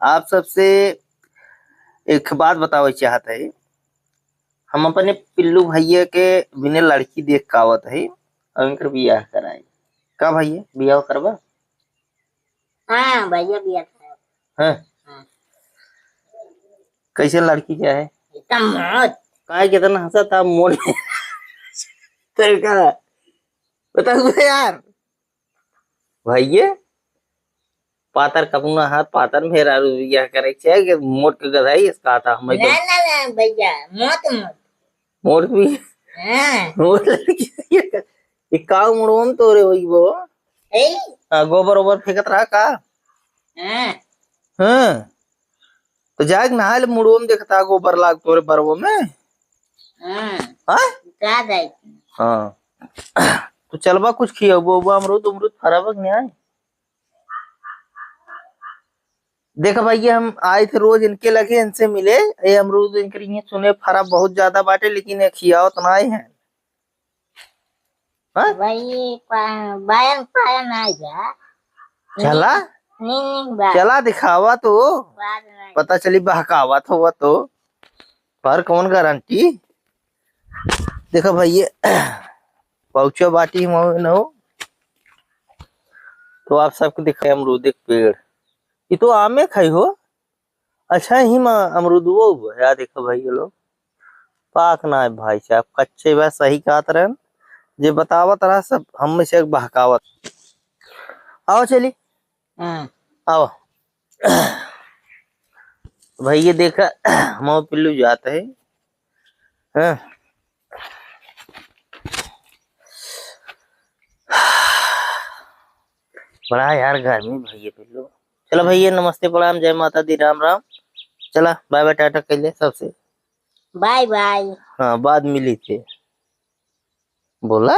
आप सबसे एक बात बतावे चाहत है। हम अपने पिल्लू भैया के बिना लड़की देख के आवत है और इनकर बियाह कराए। का भैया बियाह करबा? हाँ भैया भी आता है। हाँ, हाँ। कैसे लड़की क्या है? इतना मौत काय कितना हंसा था मोड़ में तेरे का बताओ यार। भैया पातर कपुना हाथ पातर मेरा बियाह करे छे कि मोट के गधाई इसका था हम ना एकदम ना ना भैया मौत मौत मोट भी हाँ मोट लड़की ये का मुड़ोन तोरे होई वो ए गोबर ओबर फेंकत रहा का? हाँ हाँ, तो जाग नहा ले मुड़ोम देखता गोबर लाग तोरे बरवो में। हाँ हाँ का दाई हाँ, तो चलबा कुछ खियाबो वो अमरूद अमरूद फराबक नहीं आए। देखा भैया हम आए थे रोज इनके लगे इनसे मिले ये अमरूद इनके लिए सुने फरा बहुत ज्यादा बाटे लेकिन ये खियाओ तो ना है। हाँ? भाई बायन पायन आ जा चला नहीं बात चला दिखावा तो बात नहीं पता चली बहकावत हुआ तो पर कौन गारंटी। देखो भैया पहुंचो बाटी न हो तो आप सबको दिखाए अमरूद एक पेड़ ये तो आमे खाई हो। अच्छा ही माँ अमरूद वो है देखो भाई ये लोग पाक ना है भाई साहब कच्चे वह सही कहत रहे जे बतावत रहा सब हम में से एक बहकावत। आओ चली हाँ आओ भैया देखा हम पिल्लू जाते है। हाँ? बड़ा यार गर्मी भैया पिल्लू। चलो भैया नमस्ते प्रणाम जय माता दी राम राम। चला बाय बाय टाटा कहले सबसे। बाय बाय हाँ बाद मिली थे बोला